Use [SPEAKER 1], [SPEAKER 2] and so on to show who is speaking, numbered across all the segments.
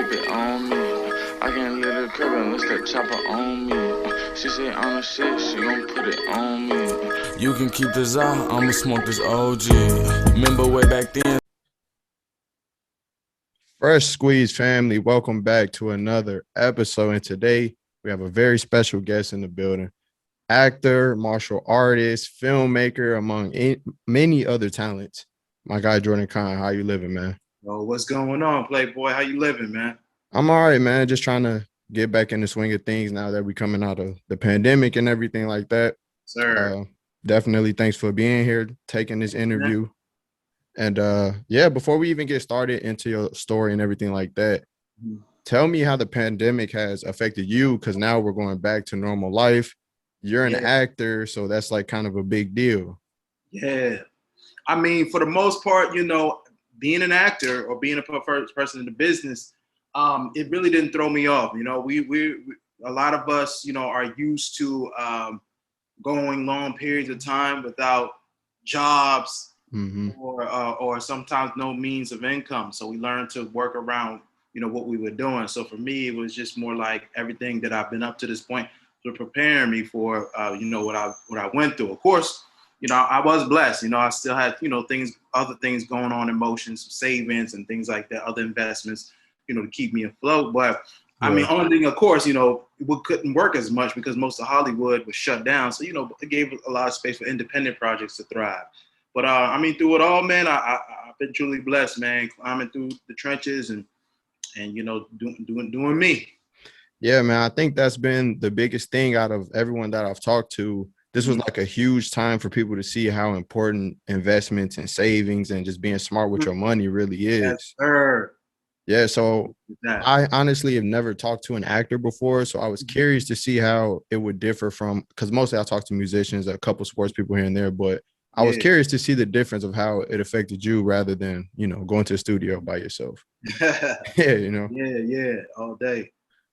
[SPEAKER 1] keep it on me. I can't let her crib unless that chopper on me. She say I'm a shit, she gon' put it on me. You can keep this out, I'ma smoke this OG. Remember way back then.
[SPEAKER 2] Freshsqueezed family, welcome back to another episode. And today we have a very special guest in the building. Actor, martial artist, filmmaker, among many other talents. My guy Jordan Cann, how you living, man?
[SPEAKER 3] Oh, what's going on, Playboy? How you living, man?
[SPEAKER 2] I'm all right, man. Just trying to get back in the swing of things now that we're coming out of the pandemic and everything like that.
[SPEAKER 3] Sir.
[SPEAKER 2] Definitely thanks for being here, taking this interview. And before we even get started into your story and everything like that, tell me how the pandemic has affected you, because now we're going back to normal life. You're an actor, so that's like kind of a big deal.
[SPEAKER 3] Yeah. I mean, for the most part, being an actor or being a first person in the business, it really didn't throw me off. We a lot of us, are used to going long periods of time without jobs. Or sometimes no means of income. So we learned to work around, what we were doing. So for me, it was just more like everything that I've been up to this point was preparing me for, what I went through. Of course, I was blessed. I still had, other things going on, emotions, savings and things like that, other investments, to keep me afloat. But I mean, only thing, of course, we couldn't work as much because most of Hollywood was shut down. So, it gave a lot of space for independent projects to thrive. But through it all, man, I've been truly blessed, man. Climbing through the trenches and doing me.
[SPEAKER 2] Yeah, man. I think that's been the biggest thing out of everyone that I've talked to. This was like a huge time for people to see how important investments and savings and just being smart with your money really is.
[SPEAKER 3] Yes, sir.
[SPEAKER 2] Yeah, so I honestly have never talked to an actor before, so I was curious to see how it would differ from, because mostly I talk to musicians, a couple sports people here and there, but I was curious to see the difference of how it affected you rather than, going to the studio by yourself.
[SPEAKER 3] Yeah, all day.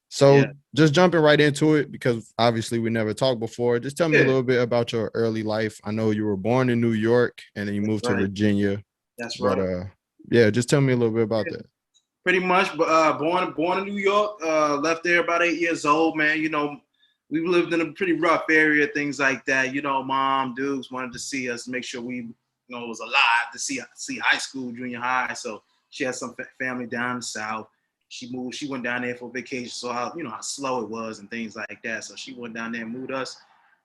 [SPEAKER 2] So just jumping right into it, because obviously we never talked before. Just tell me a little bit about your early life. I know you were born in New York and then you moved to Virginia.
[SPEAKER 3] That's right.
[SPEAKER 2] Just tell me a little bit about that.
[SPEAKER 3] Pretty much, born in New York, left there about 8 years old, man. We lived in a pretty rough area, things like that. Mom, Dukes wanted to see us, make sure we, was alive to see high school, junior high. So she had some family down south. She went down there for vacation, so how slow it was and things like that. So she went down there and moved us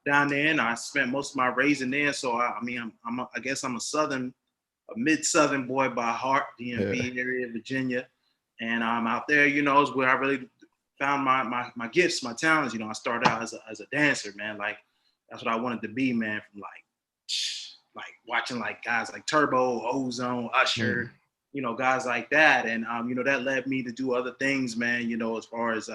[SPEAKER 3] down there, and I spent most of my raising there. So I guess I'm a mid-Southern boy by heart, DMV area, Virginia, and I'm out there. Is where I really found my gifts, my talents. I started out as a dancer, man. Like that's what I wanted to be, man. From like watching like guys like Turbo, Ozone, Usher, guys like that, and that led me to do other things, man. As far as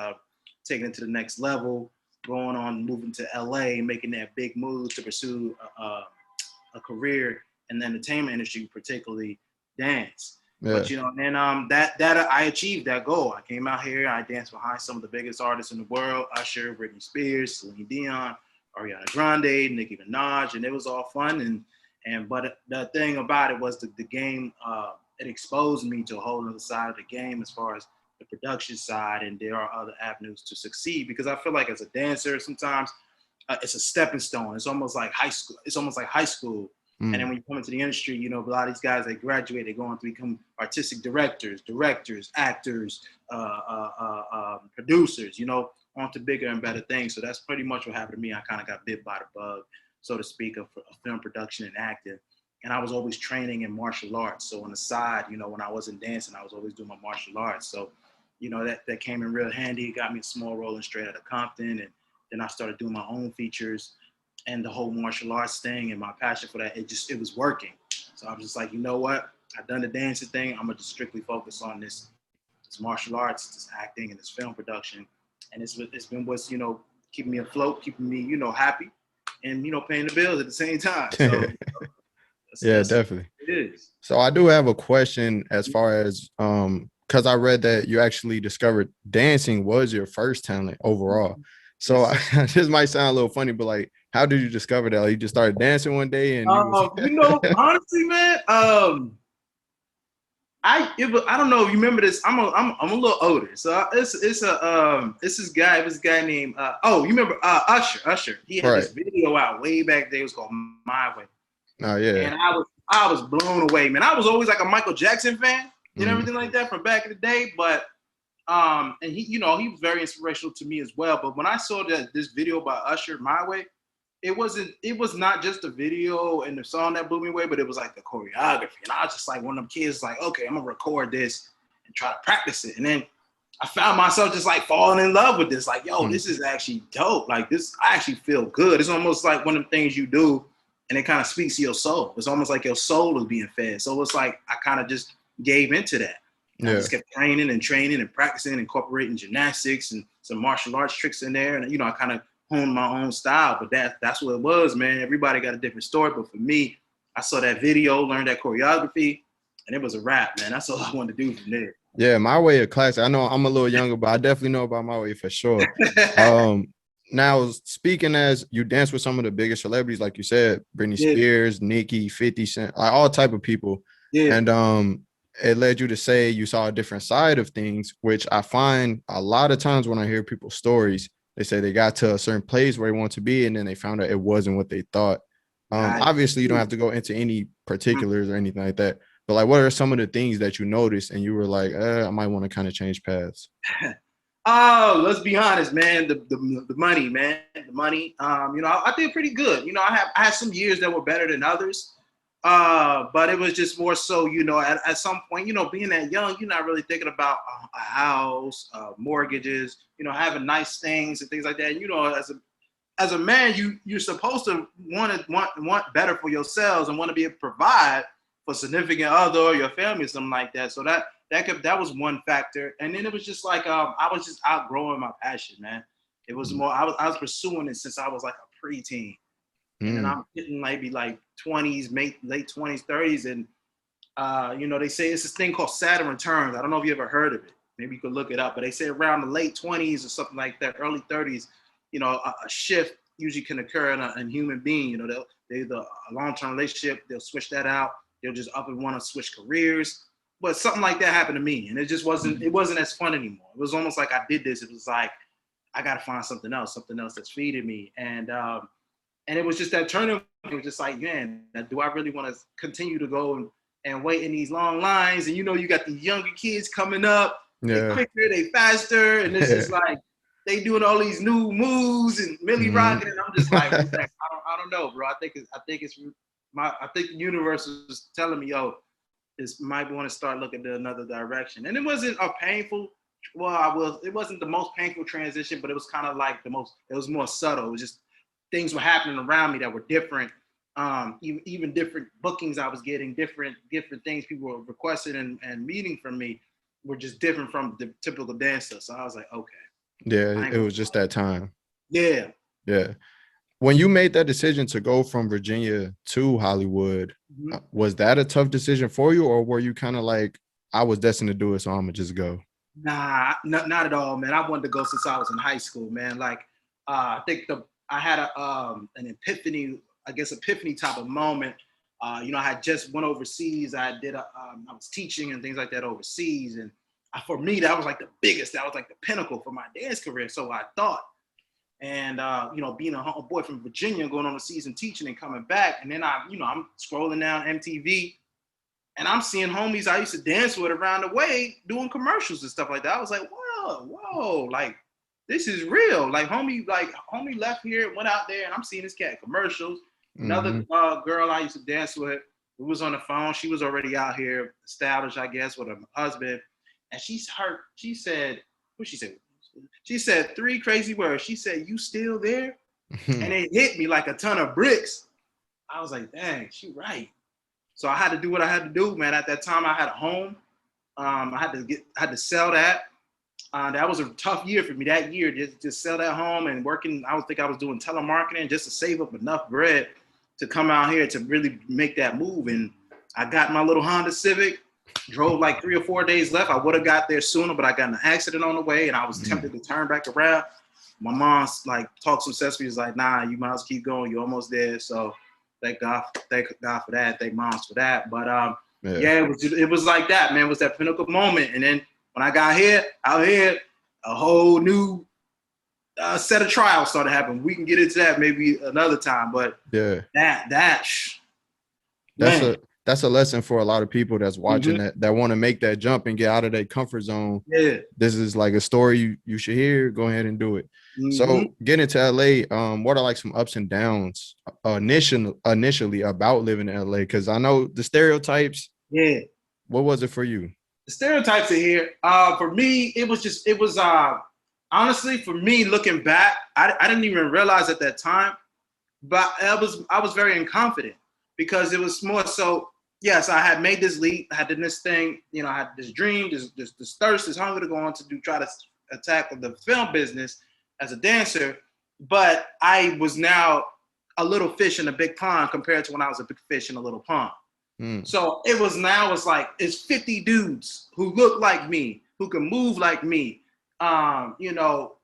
[SPEAKER 3] taking it to the next level, going on, moving to LA, making that big move to pursue a career in the entertainment industry, particularly dance. But that I achieved that goal. I came out here, I danced behind some of the biggest artists in the world: Usher, Britney Spears, Celine Dion, Ariana Grande, Nicki Minaj, and it was all fun. But the thing about it was the game. It exposed me to a whole other side of the game as far as the production side, and there are other avenues to succeed. Because I feel like as a dancer, sometimes it's a stepping stone. It's almost like high school. And then when you come into the industry, a lot of these guys, they graduate, they go on to become artistic directors, actors, producers, on to bigger and better things. So that's pretty much what happened to me. I kind of got bit by the bug, so to speak, of film production and acting. And I was always training in martial arts. So on the side, when I wasn't dancing, I was always doing my martial arts. So, that came in real handy. It got me a small role in Straight Outta Compton. And then I started doing my own features. And the whole martial arts thing and my passion for that, it was working. So I was just like, you know what? I've done the dancing thing. I'm gonna just strictly focus on this martial arts, this acting, and this film production. And it's been what's keeping me afloat, keeping me happy, and paying the bills at the same time. So
[SPEAKER 2] definitely.
[SPEAKER 3] It is.
[SPEAKER 2] So I do have a question as far as because I read that you actually discovered dancing was your first talent overall. So this might sound a little funny, but like, how did you discover that? Like, you just started dancing one day, and
[SPEAKER 3] honestly, man, I don't know if you remember this. I'm a little older, so it's this guy named you remember Usher. He had
[SPEAKER 2] Right.
[SPEAKER 3] this video out way back there. It was called My Way,
[SPEAKER 2] Oh yeah.
[SPEAKER 3] and I was blown away, man. I was always like a Michael Jackson fan and everything like that from back in the day, but and he he was very inspirational to me as well. But when I saw this video by Usher, My Way, it was not just the video and the song that blew me away, but it was like the choreography. And I was just like one of them kids, like, okay, I'm gonna record this and try to practice it. And then I found myself just like falling in love with this. Like, yo, this is actually dope. Like this, I actually feel good. It's almost like one of the things you do and it kind of speaks to your soul. It's almost like your soul is being fed. So it's like I kind of just gave into that. I just kept training and practicing, incorporating gymnastics and some martial arts tricks in there. And I kind of honed my own style, but that's what it was, man. Everybody got a different story, but for me, I saw that video, learned that choreography, and it was a wrap, man. That's all I wanted to do from there.
[SPEAKER 2] Yeah, My Way, a classic. I know I'm a little younger, but I definitely know about My Way for sure. Now, speaking as you dance with some of the biggest celebrities, like you said, Britney Spears, Nicki, 50 Cent, like all type of people. And it led you to say you saw a different side of things, which I find a lot of times when I hear people's stories, they say they got to a certain place where they want to be, and then they found out it wasn't what they thought. Obviously, you don't have to go into any particulars or anything like that, but like, what are some of the things that you noticed and you were like, I might want to kind of change paths?
[SPEAKER 3] Oh, let's be honest, man. The money, man. The money. I did pretty good. I had some years that were better than others. But it was just more so, at some point, being that young, you're not really thinking about a house, mortgages, having nice things and things like that. As a man, you're supposed to want better for yourselves and want to be able to provide for significant other or your family or something like that. So that was one factor. And then it was just like I was just outgrowing my passion, man. It was more I was pursuing it since I was like a preteen. And then I'm hitting maybe like 20s, late 20s, 30s. And, they say it's this thing called Saturn returns. I don't know if you ever heard of it. Maybe you could look it up. But they say around the late 20s or something like that, early 30s, a shift usually can occur in a human being. They a long-term relationship, they'll switch that out. They'll just up and want to switch careers. But something like that happened to me. And it just wasn't as fun anymore. It was almost like I did this. It was like, I got to find something else that's feeding me. And it was just that turning point. It was just like, man, do I really want to continue to go and wait in these long lines? And you got these younger kids coming up. They quicker, they faster, and it's just like they doing all these new moves and Millie rocking, and I'm just like, I don't know, bro. I think the universe is telling me, yo, this might want to start looking to another direction. And it wasn't a painful. It wasn't the most painful transition, but it was kind of like it was more subtle. It was just things were happening around me that were different. Even different bookings I was getting, different things people were requesting and meeting from me were just different from the typical dancer. So I was like, okay.
[SPEAKER 2] Yeah, it was just that time.
[SPEAKER 3] Yeah.
[SPEAKER 2] Yeah. When you made that decision to go from Virginia to Hollywood, was that a tough decision for you, or were you kind of like, I was destined to do it, so I'm gonna just go?
[SPEAKER 3] Nah, not at all, man. I wanted to go since I was in high school, man. Like, I think I had an epiphany type of moment. I had just went overseas. I was teaching and things like that overseas. And for me, that was like the biggest, that was like the pinnacle for my dance career. So I thought. And, being a boy from Virginia, going overseas and teaching and coming back. And then I'm scrolling down MTV and I'm seeing homies I used to dance with around the way doing commercials and stuff like that. I was like, whoa, like, this is real. Like homie left here, went out there, and I'm seeing this cat commercials. Another girl I used to dance with, who was on the phone. She was already out here, established, I guess, with her husband. And she said, what she said? She said 3 crazy words. She said, "You still there?" And it hit me like a ton of bricks. I was like, dang, she right. So I had to do what I had to do, man. At that time, I had a home. I had to sell that. That was a tough year for me that year, just sell that home and working. I was doing telemarketing just to save up enough bread to come out here to really make that move. And I got my little Honda Civic, drove like 3 or 4 days left. I would have got there sooner, but I got in an accident on the way and I was tempted to turn back around. My mom's like talked some sense. She was like, nah, you might keep going. You're almost there. So thank God for that. Thank moms for that. But Yeah, it was like that, man. It was that pinnacle moment. And then when I got out here, a whole new set of trials started happening. We can get into that maybe another time, but
[SPEAKER 2] yeah, that's a lesson for a lot of people that's watching that want to make that jump and get out of their comfort zone.
[SPEAKER 3] Yeah,
[SPEAKER 2] this is like a story you should hear. Go ahead and do it. So getting to LA, what are like some ups and downs initially about living in LA? Because I know the stereotypes.
[SPEAKER 3] Yeah.
[SPEAKER 2] What was it for you?
[SPEAKER 3] The stereotypes are here. For me, it was honestly, for me, looking back, I didn't even realize at that time, but I was very inconfident because it was more so, yes, I had made this leap, I had done this thing, you know, I had this dream, this thirst, this hunger to go on to try to attack the film business as a dancer, but I was now a little fish in a big pond compared to when I was a big fish in a little pond. So it's like it's 50 dudes who look like me, who can move like me, you know,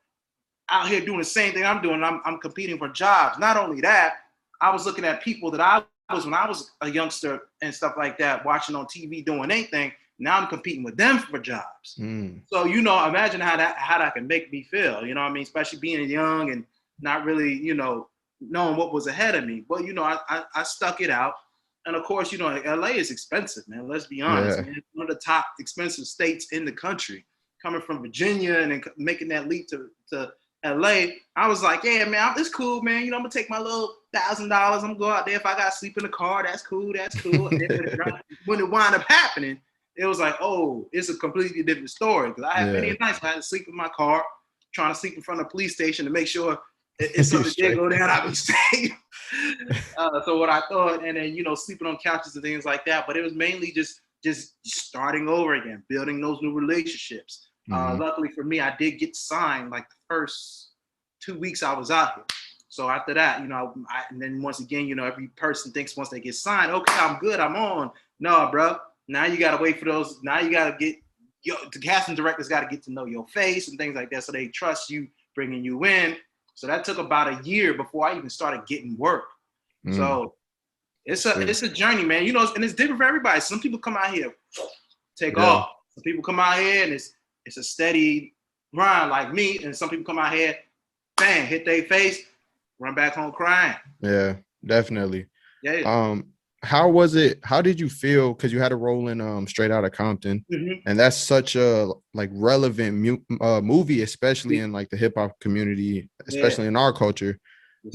[SPEAKER 3] out here doing the same thing I'm doing. I'm competing for jobs. Not only that, I was looking at people that I was when I was a youngster and stuff like that, watching on TV doing anything. Now I'm competing with them for jobs. So, you know, imagine how that can make me feel, you know what I mean? Especially being young and not really, you know, knowing what was ahead of me. But, you know, I stuck it out. And of course, you know, LA is expensive, man. Let's be honest.
[SPEAKER 2] Yeah.
[SPEAKER 3] Man. It's one of the top expensive states in the country. Coming from Virginia and then making that leap to LA, I was like, yeah, man, it's cool, man. You know, I'm gonna take my little $1,000. I'm gonna go out there. If I gotta sleep in the car, that's cool. And then when it wound up happening, it was like, oh, it's a completely different story. Because I had many nights I had to sleep in my car, trying to sleep in front of the police station to make sure if something did go down, I'd be safe. So what I thought, and then, you know, sleeping on couches and things like that. But it was mainly just starting over again, building those new relationships. Luckily for me, I did get signed like the first 2 weeks I was out here. So after that, you know, and then once again, you know, every person thinks once they get signed, okay, I'm good, I'm on. No, bro. Now you got to wait for those. Now you got to get the casting directors got to get to know your face and things like that. So they trust you bringing you in. So that took about a year before I even started getting work. So it's a journey, man. You know, and it's different for everybody. Some people come out here, take off. Some people come out here and it's a steady grind like me. And some people come out here, bang, hit their face, run back home crying.
[SPEAKER 2] Yeah, definitely.
[SPEAKER 3] Yeah.
[SPEAKER 2] How was it? How did you feel? Because you had a role in Straight Outta Compton, and that's such a like relevant movie, especially in like the hip hop community, especially in our culture.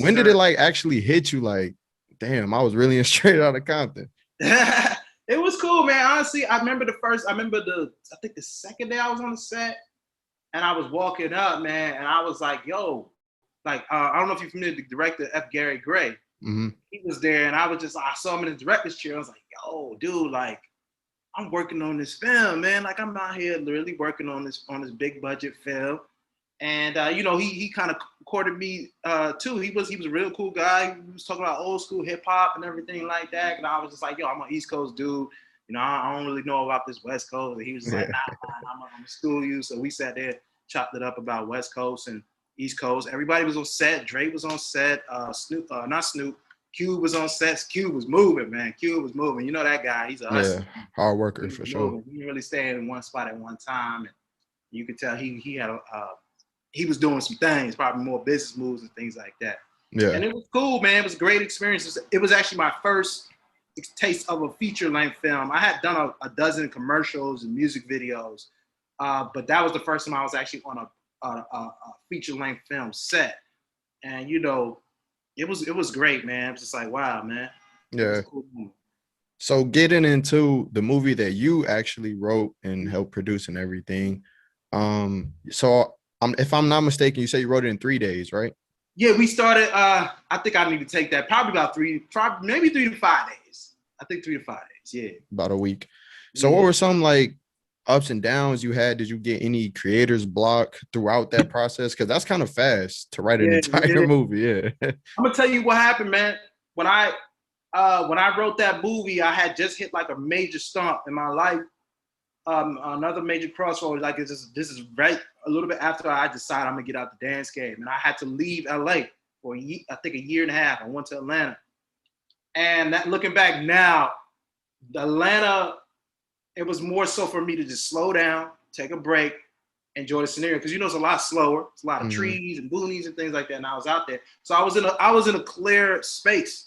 [SPEAKER 2] When did it like actually hit you? Like, damn, I was really in Straight Outta Compton.
[SPEAKER 3] It was cool, man. Honestly, I remember I think the second day I was on the set, and I was walking up, man, and I was like, yo, like I don't know if you're familiar with the director F. Gary Gray. He was there, and I saw him in the director's chair. I was like, yo, dude, like, I'm working on this film, man. Like, I'm out here literally working on this big budget film. And you know, he kind of courted me too. He was a real cool guy. He was talking about old school hip hop and everything like that. And I was just like, yo, I'm an East Coast dude. You know, I don't really know about this West Coast. And he was like, nah, I'm gonna school you. So we sat there, chopped it up about West Coast and East Coast. Everybody was on set. Dre was on set. Not Snoop. Cube was on sets. Cube was moving, man. Cube was moving. You know that guy. He's a hustler.
[SPEAKER 2] Yeah, hard worker for sure.
[SPEAKER 3] He didn't really stay in one spot at one time. And you could tell he had he was doing some things, probably more business moves and things like that.
[SPEAKER 2] Yeah.
[SPEAKER 3] And it was cool, man. It was a great experience. It was actually my first taste of a feature-length film. I had done a dozen commercials and music videos, but that was the first time I was actually on a feature-length film set. And, you know, it was great, man. It was just like, wow, man.
[SPEAKER 2] Yeah.
[SPEAKER 3] Cool.
[SPEAKER 2] So getting into the movie that you actually wrote and helped produce and everything, so if I'm not mistaken, you say you wrote it in 3 days, right?
[SPEAKER 3] Yeah, we started. I think I need to take that probably about maybe 3 to 5 days. I think 3 to 5 days. Yeah,
[SPEAKER 2] about a week. So what were some like ups and downs you had? Did you get any creator's block throughout that process? Because that's kind of fast to write an entire movie. Yeah,
[SPEAKER 3] I'm gonna tell you what happened, man. When I wrote that movie, I had just hit like a major stump in my life. Another major crossroads. Like this is right a little bit after I decided I'm gonna get out the dance game, and I had to leave LA for I think a year and a half. I went to Atlanta, and that looking back now, Atlanta, it was more so for me to just slow down, take a break, enjoy the scenario, because it's a lot slower. It's a lot of trees and boonies and things like that. And I was out there, so I was in a clear space.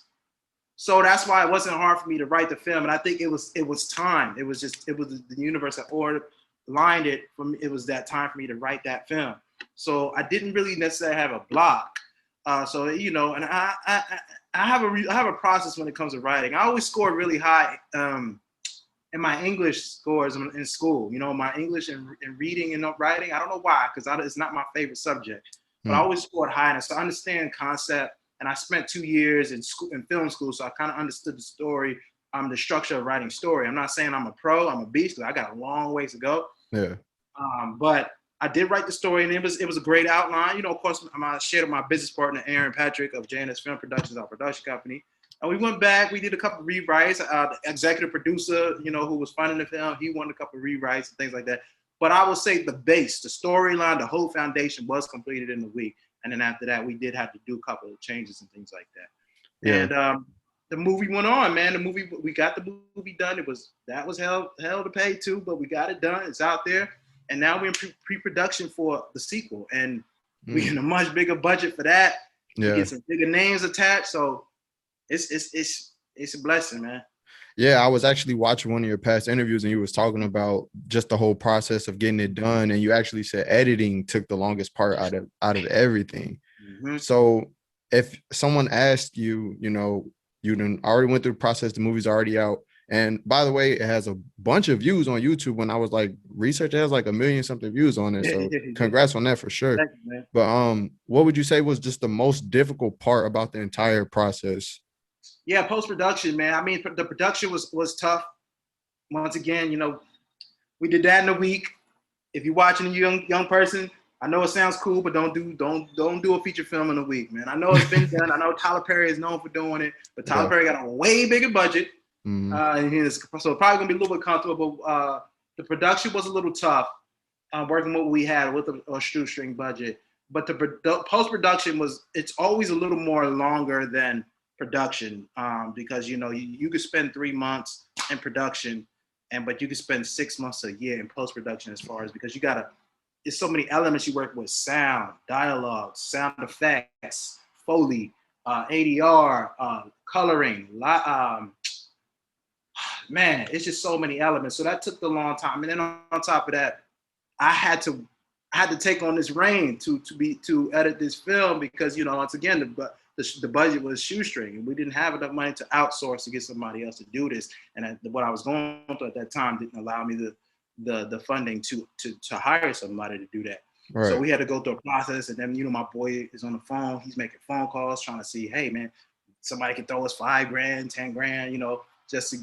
[SPEAKER 3] So that's why it wasn't hard for me to write the film. And I think it was time. It was the universe that aligned it for me. It was that time for me to write that film. So I didn't really necessarily have a block. And I have a process when it comes to writing. I always scored really high in my English scores in school. My English and reading and writing. I don't know why, because it's not my favorite subject. But I always scored high, and so I understand concept. And I spent 2 years in film school, so I kind of understood the story, the structure of writing story. I'm not saying I'm a pro, I'm a beast, because I got a long ways to go.
[SPEAKER 2] Yeah.
[SPEAKER 3] But I did write the story, and it was a great outline. Of course, I shared with my business partner, Aaron Patrick of JNS Film Productions, our production company. And we went back, we did a couple of rewrites. The executive producer, who was funding the film, he wanted a couple of rewrites and things like that. But I would say the base, the storyline, the whole foundation was completed in a week. And then after that, we did have to do a couple of changes and things like that. Yeah. And the movie went on, man. We got the movie done. That was hell to pay too, but we got it done. It's out there. And now we're in pre-production for the sequel. And we get a much bigger budget for that. Yeah. We get some bigger names attached. So it's a blessing, man.
[SPEAKER 2] Yeah, I was actually watching one of your past interviews, and you was talking about just the whole process of getting it done, and you actually said editing took the longest part out of everything. So if someone asked you, you done already went through the process, the movie's already out, and by the way, it has a bunch of views on YouTube. When I was like research, it has like 1 million something views on it. So congrats on that for sure. Thank you, man. But what would you say was just the most difficult part about the entire process?
[SPEAKER 3] Yeah, post-production, man. I mean, the production was tough. Once again, we did that in a week. If you're watching a young person, I know it sounds cool, but don't do a feature film in a week, man. I know it's been done. I know Tyler Perry is known for doing it, but Tyler Perry got a way bigger budget. So it's probably gonna be a little bit comfortable. But the production was a little tough. Working what we had with a shoestring budget, but the post-production it's always a little more longer than production, because you could spend 3 months in production, but you could spend 6 months a year in post-production, as far as, because there's so many elements you work with: sound, dialogue, sound effects, Foley, ADR, coloring, man, it's just so many elements. So that took a long time. And then on top of that, I had to take on this reign to edit this film, because once again, the budget was shoestring, and we didn't have enough money to outsource to get somebody else to do this. And what I was going through at that time didn't allow me the funding to hire somebody to do that. Right. So we had to go through a process. And then my boy is on the phone. He's making phone calls trying to see, hey man, somebody can throw us $5,000, $10,000, just to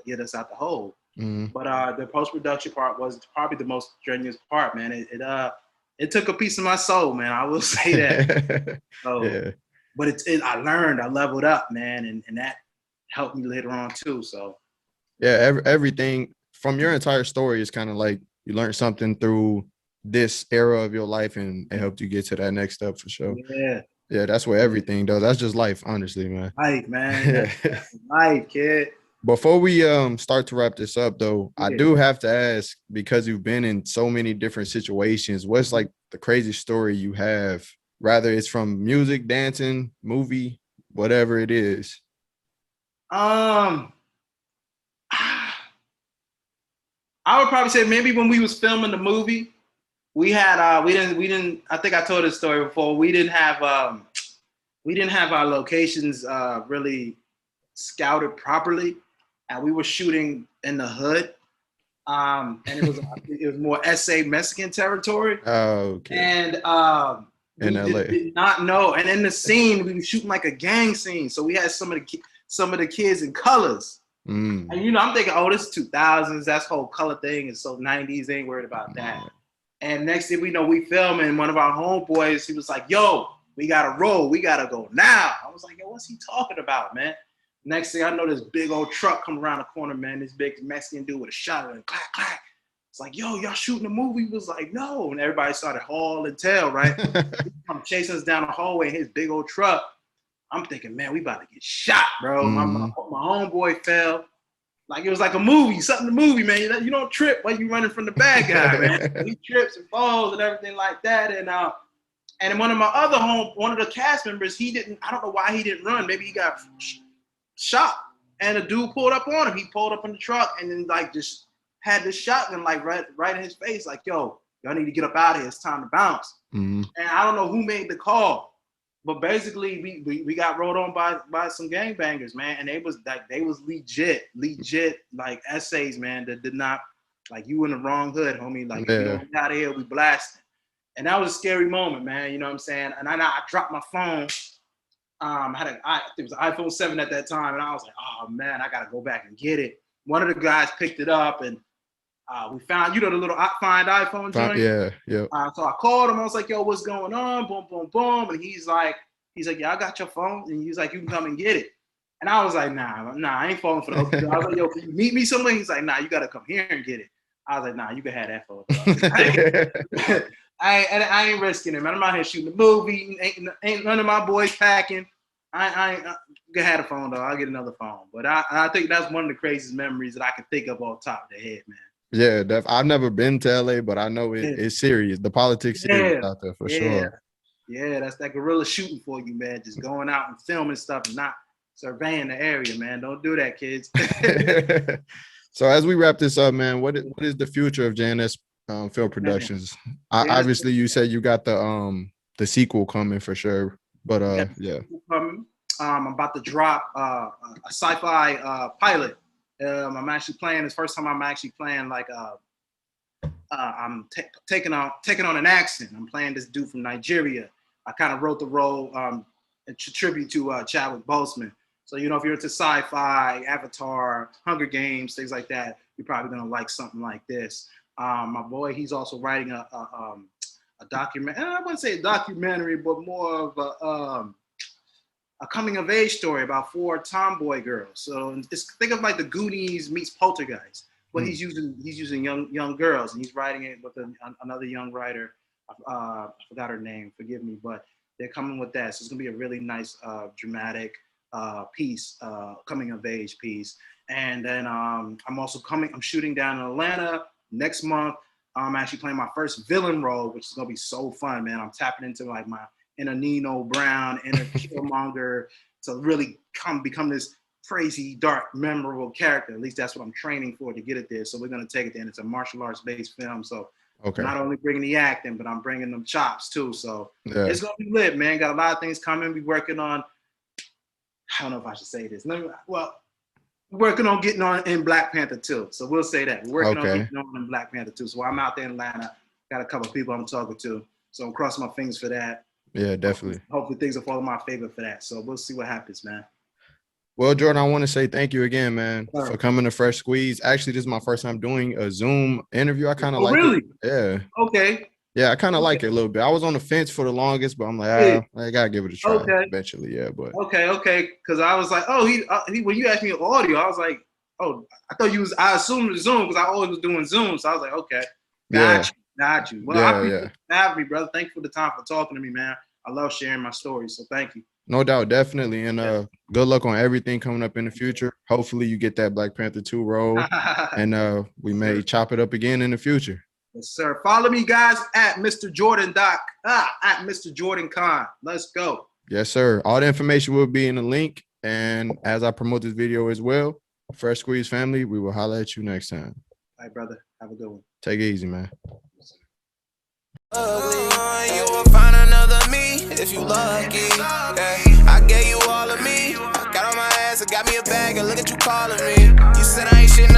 [SPEAKER 3] get us out the hole. But the post-production part was probably the most strenuous part, man. It took a piece of my soul, man. I will say that. So, yeah. But I learned, I leveled up, man, and that helped me later on too. So
[SPEAKER 2] yeah, everything from your entire story is kind of like you learned something through this era of your life, and it helped you get to that next step for sure. Yeah, that's what everything does. That's just life, honestly, man.
[SPEAKER 3] Life, man. Life, kid.
[SPEAKER 2] Before we start to wrap this up, though, I do have to ask, because you've been in so many different situations, what's like the crazy story you have? Rather it's from music, dancing, movie, whatever it is.
[SPEAKER 3] I would probably say maybe when we was filming the movie, we had we didn't. I think I told this story before. We didn't have our locations really scouted properly, and we were shooting in the hood. And it was more SA Mexican territory.
[SPEAKER 2] Oh, okay.
[SPEAKER 3] And
[SPEAKER 2] in LA.
[SPEAKER 3] Did not know. And in the scene, we were shooting like a gang scene. So we had some of the kids in colors. And I'm thinking, oh, this is 2000s. That's whole color thing. And so 90s, ain't worried about that. And next thing we know, we filming. One of our homeboys, he was like, yo, we gotta roll. We gotta go now. I was like, yo, what's he talking about, man? Next thing I know, this big old truck come around the corner, man. This big Mexican dude with a shotgun, clack, clack. It's like, yo, y'all shooting a movie? He was like, no. And everybody started haul and tail, right? Come chasing us down the hallway in his big old truck. I'm thinking, man, we about to get shot, bro. My homeboy fell. like it was like a movie, something to movie, man. You don't trip when you running from the bad guy, man. He trips and falls and everything like that. And one of the cast members, I don't know why he didn't run. Maybe he got shot. And a dude pulled up on him. He pulled up in the truck and then like just had this shotgun like right in his face, like, yo, y'all need to get up out of here. It's time to bounce. And I don't know who made the call, but basically we got rolled on by some gangbangers, man. And they was legit like essays, man, that did not, like, you in the wrong hood, homie. Like, you don't get out of here, we blasting. And that was a scary moment, man. You know what I'm saying? And I dropped my phone. It was an iPhone 7 at that time, and I was like, oh man, I gotta go back and get it. One of the guys picked it up, and we found, the little Find iPhone joint.
[SPEAKER 2] Yeah.
[SPEAKER 3] So I called him. I was like, yo, what's going on? Boom, boom, boom. And he's like, yeah, I got your phone. And he's like, you can come and get it. And I was like, nah, I ain't falling for the I was like, yo, can you meet me somewhere? He's like, nah, you gotta come here and get it. I was like, nah, you can have that phone. I ain't risking it, man. I'm out here shooting a movie. Ain't none of my boys packing. I can have a phone though. I'll get another phone. But I think that's one of the craziest memories that I can think of off the top of the head, man.
[SPEAKER 2] Yeah, I've never been to LA, but I know it's serious. The politics serious out there for sure.
[SPEAKER 3] Yeah, that's that guerrilla shooting for you, man. Just going out and filming stuff and not surveying the area, man. Don't do that, kids.
[SPEAKER 2] So as we wrap this up, man, what is the future of JNS Film Productions? Obviously, you said you got the sequel coming for sure, but yeah.
[SPEAKER 3] I'm about to drop a sci-fi pilot. I'm actually playing. It's the first time I'm actually playing like I'm taking on an accent. I'm playing this dude from Nigeria. I kind of wrote the role in tribute to Chadwick Boseman. So, if you're into sci-fi, Avatar, Hunger Games, things like that, you're probably gonna like something like this. My boy, he's also writing a documentary. I wouldn't say a documentary, but more of a coming of age story about 4 tomboy girls. So think of like the Goonies meets Poltergeist, but he's using young girls, and he's writing it with another young writer. I forgot her name, forgive me, but they're coming with that. So it's gonna be a really nice dramatic piece, coming of age piece. And then I'm shooting down in Atlanta next month. I'm actually playing my first villain role, which is gonna be so fun, man. I'm tapping into like my inner Nino Brown, inner Killmonger, to really become this crazy, dark, memorable character. At least that's what I'm training for to get it there. So we're gonna take it there. And it's a martial arts based film. So not only bringing the acting, but I'm bringing them chops too. So it's gonna be lit, man. Got a lot of things coming. We're working on, I don't know if I should say this. We're working on getting on in Black Panther 2. So we'll say that. We're working on getting on in Black Panther 2. So I'm out there in Atlanta. Got a couple of people I'm talking to. So I'm crossing my fingers for that.
[SPEAKER 2] Yeah, definitely.
[SPEAKER 3] Hopefully things will fall in my favor for that. So we'll see what happens, man.
[SPEAKER 2] Well, Jordan, I want to say thank you again, man, for coming to Freshsqueezed. Actually, this is my first time doing a Zoom interview. I kind of like it. Yeah.
[SPEAKER 3] Okay.
[SPEAKER 2] Yeah, I kind of like it a little bit. I was on the fence for the longest, but I'm like, I gotta give it a try eventually. Yeah, but
[SPEAKER 3] okay. Because I was like, he when you asked me audio, I was like, I assumed it was Zoom because I always was doing Zoom. So I was like, okay, got you. Well, I appreciate you having me, brother. Thank you for the time for talking to me, man. I love sharing my stories, so thank you.
[SPEAKER 2] No doubt, definitely. And good luck on everything coming up in the future. Hopefully you get that Black Panther 2 role, and we may chop it up again in the future.
[SPEAKER 3] Yes, sir. Follow me, guys, at Mr. Jordan at Mr. Jordan Cann. Let's go.
[SPEAKER 2] Yes, sir. All the information will be in the link. And as I promote this video as well, Freshsqueezed family, we will holler at you next time.
[SPEAKER 3] All right, brother. Have a good one.
[SPEAKER 2] Take it easy, man.
[SPEAKER 4] You will find another me if you lucky. Yeah. I gave you all of me. Got on my ass and got me a bag, and look at you calling me. You said I ain't shit.